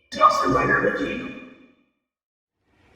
Dawson Rider Wiki.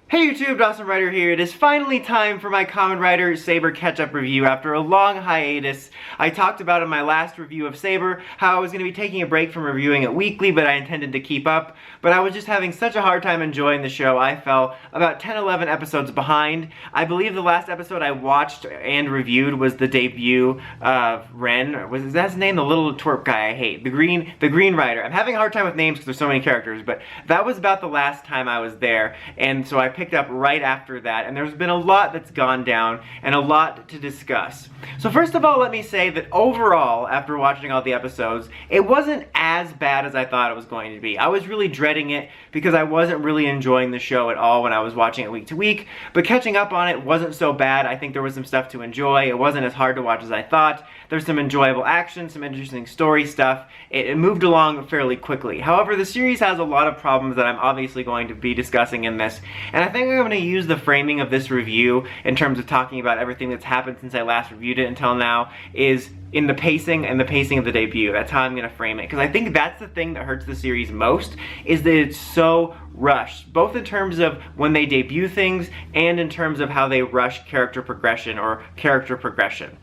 Hey YouTube, Dawson Rider here. It is finally time for my Kamen Rider Saber catch-up review after a long hiatus. I talked about in my last review of Saber how I was going to be taking a break from reviewing it weekly, but I intended to keep up. But I was just having such a hard time enjoying the show, I fell about 10-11 episodes behind. I believe the last episode I watched and reviewed was the debut of Ren. Was that his name? The little twerp guy I hate. The Green Rider. I'm having a hard time with names because there's so many characters, but that was about the last time I was there, and so I picked up right after that, and there's been a lot that's gone down and a lot to discuss. So first of all, let me say that overall, after watching all the episodes, it wasn't as bad as I thought it was going to be. I was really dreading it because I wasn't really enjoying the show at all when I was watching it week to week, but catching up on it wasn't so bad. I think there was some stuff to enjoy. It wasn't as hard to watch as I thought. There's some enjoyable action, some interesting story stuff. It moved along fairly quickly. However, the series has a lot of problems that I'm obviously going to be discussing in this, and I think I'm going to use the framing of this review in terms of talking about everything that's happened since I last reviewed it until now is in the pacing and the pacing of the debut. That's how I'm going to frame it, because I think that's the thing that hurts the series most, is that it's so rushed, both in terms of when they debut things and in terms of how they rush character progression or character progression.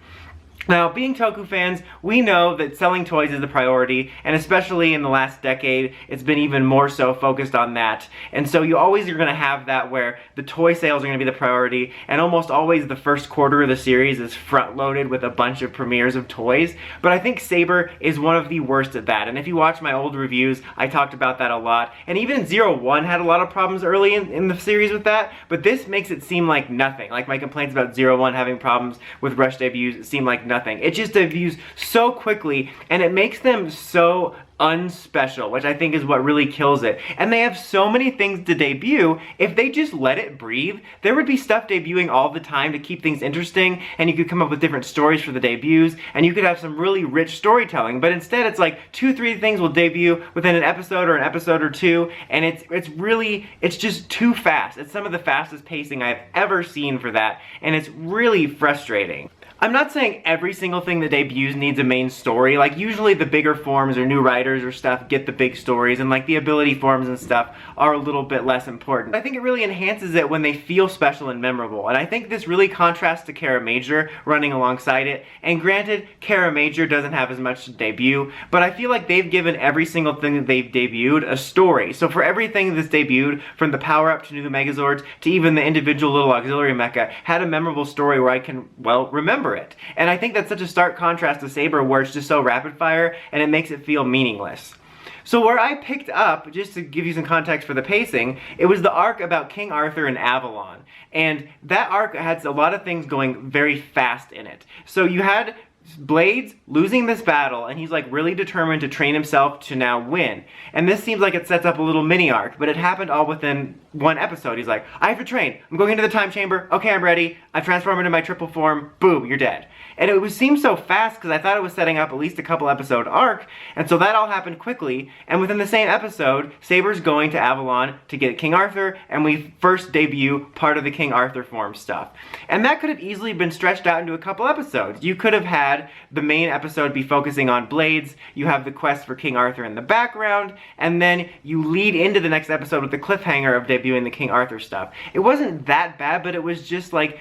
Now, being Toku fans, we know that selling toys is the priority, and especially in the last decade, it's been even more so focused on that. And so you always are going to have that where the toy sales are going to be the priority, and almost always the first quarter of the series is front-loaded with a bunch of premieres of toys. But I think Saber is one of the worst at that, and if you watch my old reviews, I talked about that a lot. And even 01 had a lot of problems early in the series with that, but this makes it seem like nothing. Like my complaints about 01 having problems with rush debuts seem like nothing. It just debuts so quickly, and it makes them so unspecial, which I think is what really kills it. And they have so many things to debut. If they just let it breathe, there would be stuff debuting all the time to keep things interesting, and you could come up with different stories for the debuts, and you could have some really rich storytelling. But instead, it's like 2-3 things will debut within an episode or two, and it's just too fast. It's some of the fastest pacing I've ever seen for that, and it's really frustrating. I'm not saying every single thing that debuts needs a main story. Like, usually the bigger forms or new writers or stuff get the big stories, and like the ability forms and stuff are a little bit less important. I think it really enhances it when they feel special and memorable, and I think this really contrasts to Kara Major running alongside it. And granted, Kara Major doesn't have as much to debut, but I feel like they've given every single thing that they've debuted a story. So for everything that's debuted, from the power-up to new Megazords to even the individual little auxiliary mecha, had a memorable story where I can, well, remember it. And I think that's such a stark contrast to Saber, where it's just so rapid fire and it makes it feel meaningless. So where I picked up, just to give you some context for the pacing, it was the arc about King Arthur and Avalon. And that arc had a lot of things going very fast in it. So you had Blades losing this battle, and he's like really determined to train himself to now win. And this seems like it sets up a little mini arc, but it happened all within one episode. He's like, I have to train. I'm going into the time chamber. Okay, I'm ready. I've transformed into my triple form. Boom, you're dead. And it seemed so fast because I thought it was setting up at least a couple episode arc, and so that all happened quickly. And within the same episode, Saber's going to Avalon to get King Arthur, and we first debut part of the King Arthur form stuff. And that could have easily been stretched out into a couple episodes. You could have had the main episode be focusing on Blades, you have the quest for King Arthur in the background, and then you lead into the next episode with the cliffhanger of debuting the King Arthur stuff. It wasn't that bad, but it was just like,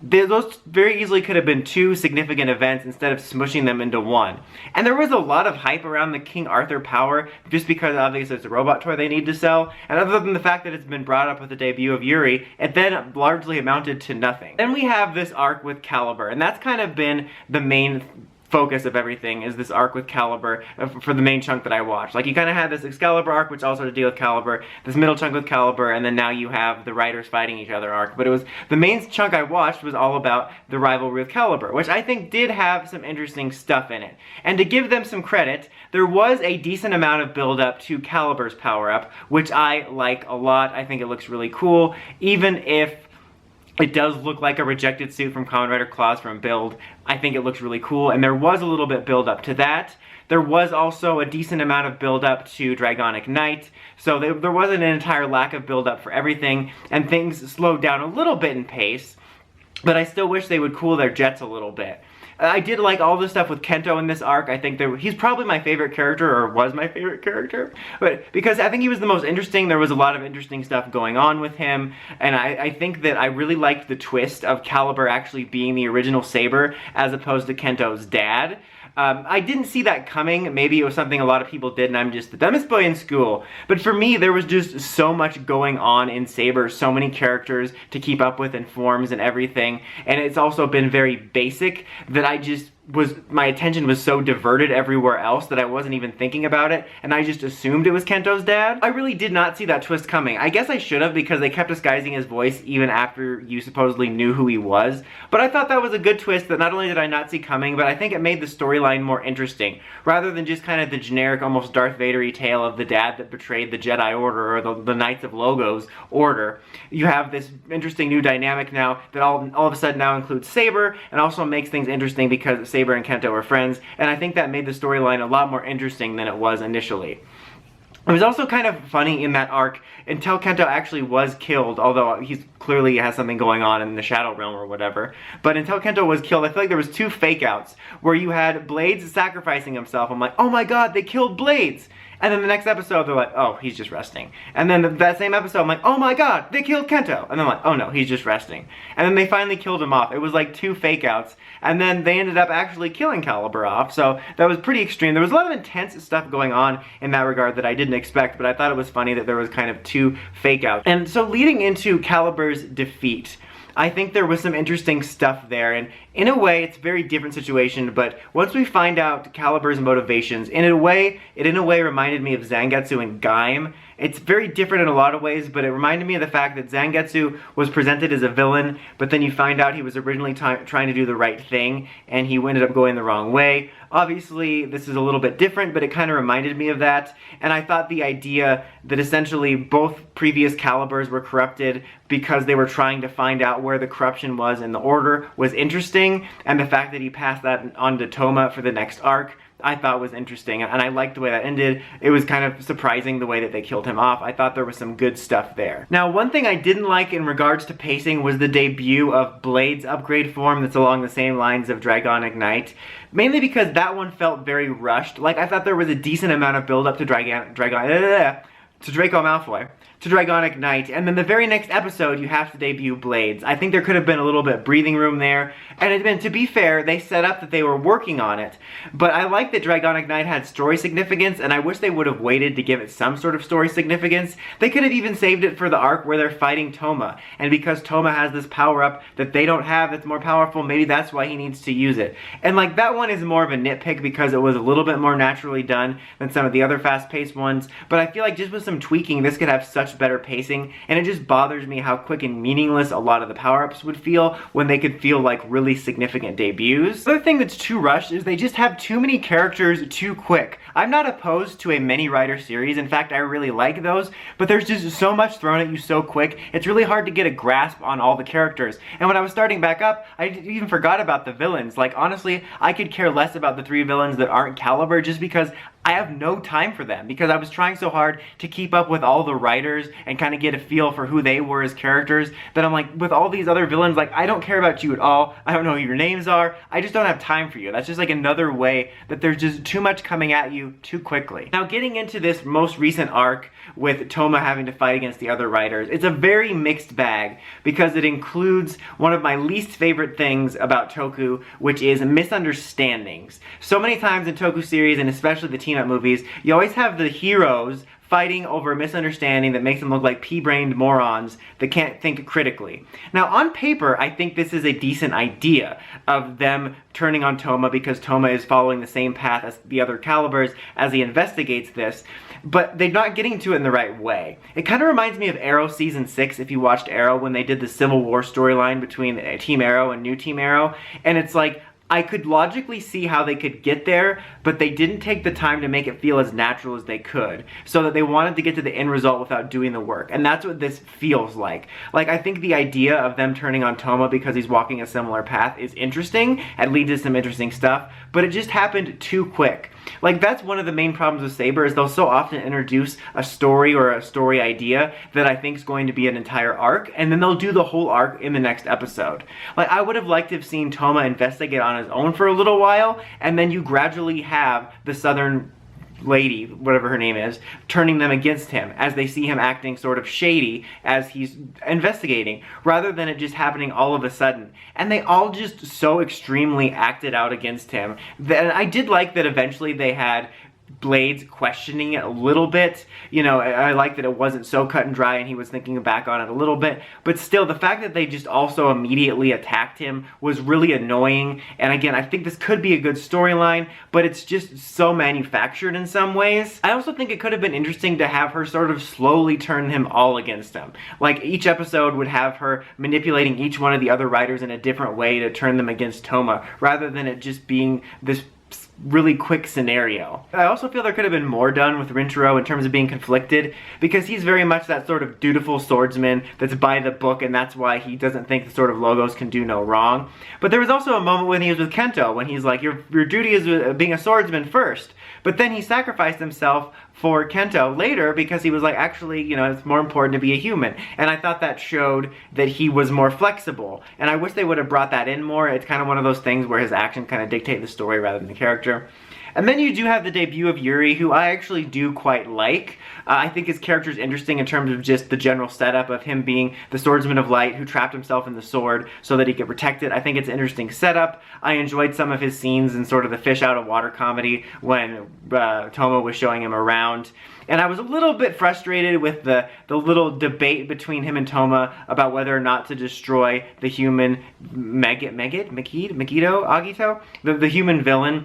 those very easily could have been two significant events instead of smushing them into one. And there was a lot of hype around the King Arthur power, just because obviously it's a robot toy they need to sell, and other than the fact that it's been brought up with the debut of Yuri, it then largely amounted to nothing. Then we have this arc with Caliber, and that's kind of been the main focus of everything, is this arc with Caliber for the main chunk that I watched. Like, you kind of had this Excalibur arc, which also had to deal with Caliber, this middle chunk with Caliber, and then now you have the writers fighting each other arc. But it was, the main chunk I watched was all about the rivalry with Caliber, which I think did have some interesting stuff in it. And to give them some credit, there was a decent amount of build-up to Caliber's power-up, which I like a lot. I think it looks really cool, even if it does look like a rejected suit from Kamen Rider Claws from Build. I think it looks really cool, and there was a little bit build up to that. There was also a decent amount of build up to Dragonic Knight, so there wasn't an entire lack of build up for everything, and things slowed down a little bit in pace, but I still wish they would cool their jets a little bit. I did like all the stuff with Kento in this arc. I think he's probably my favorite character, or was my favorite character, but because I think he was the most interesting. There was a lot of interesting stuff going on with him, and I think that I really liked the twist of Caliber actually being the original Saber as opposed to Kento's dad. I didn't see that coming. Maybe it was something a lot of people did and I'm just the dumbest boy in school. But for me, there was just so much going on in Saber, so many characters to keep up with and forms and everything. And it's also been very basic that my attention was so diverted everywhere else that I wasn't even thinking about it, and I just assumed it was Kento's dad. I really did not see that twist coming. I guess I should have, because they kept disguising his voice even after you supposedly knew who he was. But I thought that was a good twist that not only did I not see coming, but I think it made the storyline more interesting, rather than just kind of the generic, almost Darth Vader-y tale of the dad that betrayed the Jedi Order, or the Knights of Logos Order. You have this interesting new dynamic now that all of a sudden now includes Saber, and also makes things interesting because Saber and Kento are friends, and I think that made the storyline a lot more interesting than it was initially. It was also kind of funny in that arc until Kento actually was killed, although he's clearly has something going on in the Shadow Realm or whatever. But until Kento was killed, I feel like there was two fake outs where you had Blades sacrificing himself. I'm like, oh my god, they killed Blades! And then the next episode, they're like, oh, he's just resting. And then that same episode, I'm like, oh my god, they killed Kento! And then I'm like, oh no, he's just resting. And then they finally killed him off. It was like two fake outs. And then they ended up actually killing Caliber off. So that was pretty extreme. There was a lot of intense stuff going on in that regard that I didn't expect, but I thought it was funny that there was kind of two fake outs. And so leading into Caliber's defeat, I think there was some interesting stuff there, and in a way, it's a very different situation, but once we find out Caliber's motivations, it in a way reminded me of Zangetsu and Gaim. It's very different in a lot of ways, but it reminded me of the fact that Zangetsu was presented as a villain, but then you find out he was originally trying to do the right thing, and he ended up going the wrong way. Obviously, this is a little bit different, but it kind of reminded me of that, and I thought the idea that essentially both previous Calibers were corrupted because they were trying to find out where the corruption was in the Order was interesting, and the fact that he passed that on to Toma for the next arc I thought was interesting, and I liked the way that ended. It was kind of surprising the way that they killed him off. I thought there was some good stuff there. Now, one thing I didn't like in regards to pacing was the debut of Blade's upgrade form that's along the same lines of Dragonic Knight, mainly because that one felt very rushed. Like, I thought there was a decent amount of build-up to Draco Malfoy, to Dragonic Knight, and then the very next episode you have to debut Blades. I think there could have been a little bit of breathing room there, and to be fair, they set up that they were working on it, but I like that Dragonic Knight had story significance, and I wish they would have waited to give it some sort of story significance. They could have even saved it for the arc where they're fighting Toma, and because Toma has this power-up that they don't have that's more powerful, maybe that's why he needs to use it. And like, that one is more of a nitpick because it was a little bit more naturally done than some of the other fast-paced ones, but I feel like just with some tweaking, this could have such better pacing, and it just bothers me how quick and meaningless a lot of the power-ups would feel when they could feel like really significant debuts. The other thing that's too rushed is they just have too many characters too quick. I'm not opposed to a mini Rider series, in fact I really like those, but there's just so much thrown at you so quick, it's really hard to get a grasp on all the characters. And when I was starting back up, I even forgot about the villains. Like, honestly, I could care less about the 3 villains that aren't Caliber just because I have no time for them, because I was trying so hard to keep up with all the writers and kind of get a feel for who they were as characters that I'm like, with all these other villains, like, I don't care about you at all. I don't know who your names are. I just don't have time for you. That's just like another way that there's just too much coming at you too quickly. Now, getting into this most recent arc with Toma having to fight against the other writers, it's a very mixed bag because it includes one of my least favorite things about Toku, which is misunderstandings. So many times in Toku series, and especially the team-up movies, you always have the heroes fighting over a misunderstanding that makes them look like pea-brained morons that can't think critically. Now, on paper, I think this is a decent idea of them turning on Toma because Toma is following the same path as the other Calibers as he investigates this, but they're not getting to it in the right way. It kind of reminds me of Arrow Season 6, if you watched Arrow, when they did the Civil War storyline between Team Arrow and New Team Arrow, and it's like, I could logically see how they could get there, but they didn't take the time to make it feel as natural as they could, so that they wanted to get to the end result without doing the work, and that's what this feels like. Like, I think the idea of them turning on Toma because he's walking a similar path is interesting, and leads to some interesting stuff, but it just happened too quick. Like, that's one of the main problems with Saber, is they'll so often introduce a story or a story idea that I think is going to be an entire arc, and then they'll do the whole arc in the next episode. Like, I would have liked to have seen Toma investigate on his own for a little while, and then you gradually have the Southern lady, whatever her name is, turning them against him as they see him acting sort of shady as he's investigating, rather than it just happening all of a sudden. And they all just so extremely acted out against him. And I did like that eventually they had Blades questioning it a little bit. You know, I like that it wasn't so cut and dry and he was thinking back on it a little bit, but still, the fact that they just also immediately attacked him was really annoying. And again, I think this could be a good storyline, but it's just so manufactured in some ways. I also think it could have been interesting to have her sort of slowly turn him all against him. Like, each episode would have her manipulating each one of the other writers in a different way to turn them against Toma, rather than it just being this really quick scenario. I also feel there could have been more done with Rinchiro in terms of being conflicted, because he's very much that sort of dutiful swordsman that's by the book, and that's why he doesn't think the Sword of Logos can do no wrong. But there was also a moment when he was with Kento, when he's like, your duty is being a swordsman first. But then he sacrificed himself for Kento later because he was like, actually, you know, it's more important to be a human. And I thought that showed that he was more flexible. And I wish they would have brought that in more. It's kind of one of those things where his actions kind of dictate the story rather than the character. And then you do have the debut of Yuri, who I actually do quite like. I think his character is interesting in terms of just the general setup of him being the swordsman of light who trapped himself in the sword so that he could protect it. I think it's an interesting setup. I enjoyed some of his scenes in sort of the fish out of water comedy when Toma was showing him around. And I was a little bit frustrated with the little debate between him and Toma about whether or not to destroy the human Agito? The human villain.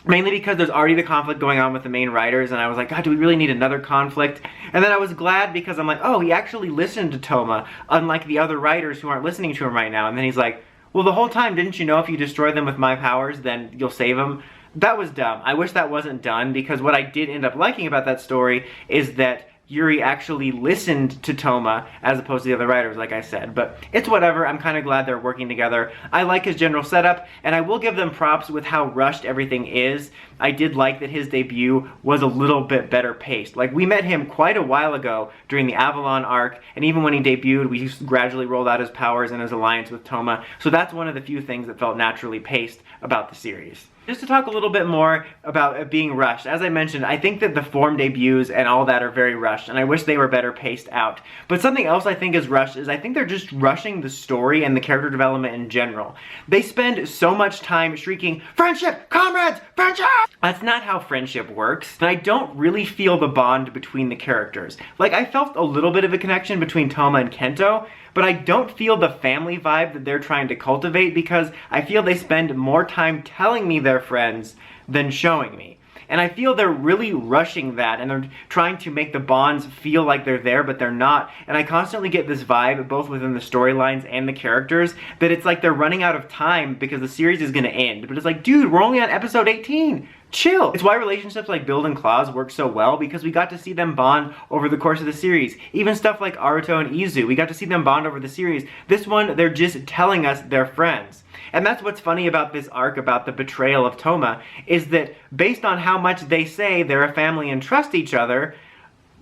Mainly because there's already the conflict going on with the main writers, and I was like, God, do we really need another conflict? And then I was glad because I'm like, oh, he actually listened to Toma, unlike the other writers who aren't listening to him right now. And then he's like, well, the whole time, didn't you know if you destroy them with my powers, then you'll save them? That was dumb. I wish that wasn't done, because what I did end up liking about that story is that Yuri actually listened to Toma as opposed to the other writers, like I said. But it's whatever. I'm kind of glad they're working together. I like his general setup, and I will give them props with how rushed everything is. I did like that his debut was a little bit better paced. Like, we met him quite a while ago during the Avalon arc, and even when he debuted, we gradually rolled out his powers and his alliance with Toma. So that's one of the few things that felt naturally paced about the series. Just to talk a little bit more about it being rushed, as I mentioned, I think that the form debuts and all that are very rushed, and I wish they were better paced out. But something else I think is rushed is I think they're just rushing the story and the character development in general. They spend so much time shrieking, "Friendship! Comrades! Friendship!" That's not how friendship works, and I don't really feel the bond between the characters. Like, I felt a little bit of a connection between Toma and Kento, but I don't feel the family vibe that they're trying to cultivate, because I feel they spend more time telling me they're friends than showing me. And I feel they're really rushing that, and they're trying to make the bonds feel like they're there, but they're not. And I constantly get this vibe, both within the storylines and the characters, that it's like they're running out of time because the series is going to end. But it's like, dude, we're only on episode 18. Chill. It's why relationships like Build and Claws work so well, because we got to see them bond over the course of the series. Even stuff like Aruto and Izu, we got to see them bond over the series. This one, they're just telling us they're friends. And that's what's funny about this arc, about the betrayal of Toma, is that based on how much they say they're a family and trust each other,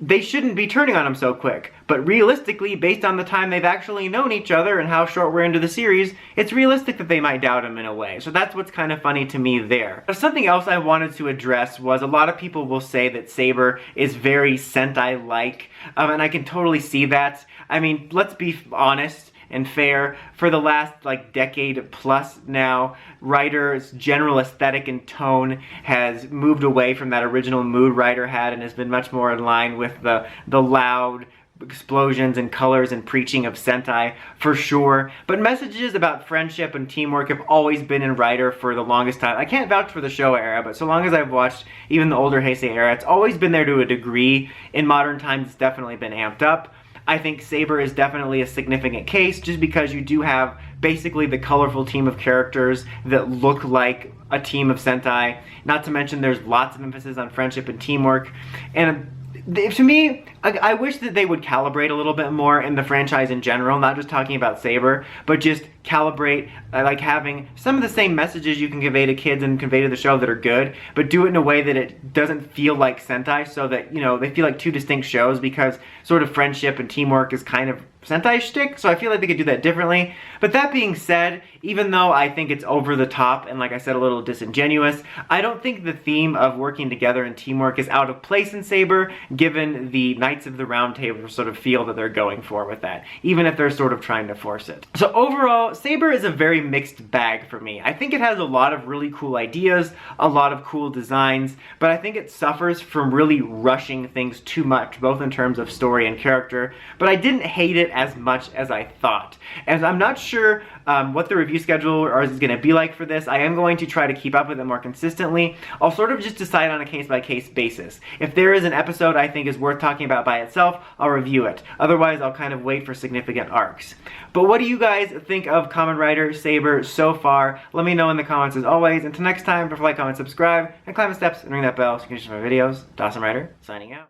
they shouldn't be turning on him so quick. But realistically, based on the time they've actually known each other and how short we're into the series, it's realistic that they might doubt him in a way. So that's what's kind of funny to me there. Something else I wanted to address was a lot of people will say that Saber is very Sentai-like, and I can totally see that. I mean, let's be honest and fair. For the last decade plus now, Rider's general aesthetic and tone has moved away from that original mood Rider had and has been much more in line with the loud explosions and colors and preaching of Sentai, for sure. But messages about friendship and teamwork have always been in Rider for the longest time. I can't vouch for the Showa era, but so long as I've watched even the older Heisei era, it's always been there to a degree. In modern times, it's definitely been amped up. I think Saber is definitely a significant case, just because you do have basically the colorful team of characters that look like a team of Sentai. Not to mention there's lots of emphasis on friendship and teamwork. And To me, I wish that they would calibrate a little bit more in the franchise in general, not just talking about Saber, but just calibrate, like having some of the same messages you can convey to kids and convey to the show that are good, but do it in a way that it doesn't feel like Sentai, so that, you know, they feel like two distinct shows, because sort of friendship and teamwork is kind of Sentai shtick, so I feel like they could do that differently. But that being said, even though I think it's over the top and, like I said, a little disingenuous, I don't think the theme of working together and teamwork is out of place in Saber, given the Knights of the Round Table sort of feel that they're going for with that, even if they're sort of trying to force it. So overall, Saber is a very mixed bag for me. I think it has a lot of really cool ideas, a lot of cool designs, but I think it suffers from really rushing things too much, both in terms of story and character, but I didn't hate it as much as I thought. And I'm not sure what the review schedule is going to be like for this. I am going to try to keep up with it more consistently. I'll sort of just decide on a case-by-case basis. If there is an episode I think is worth talking about by itself, I'll review it. Otherwise, I'll kind of wait for significant arcs. But what do you guys think of Kamen Rider Saber so far? Let me know in the comments as always. Until next time, don't forget to like, comment, subscribe, and climb the steps and ring that bell so you can see my videos. Dawson Rider, signing out.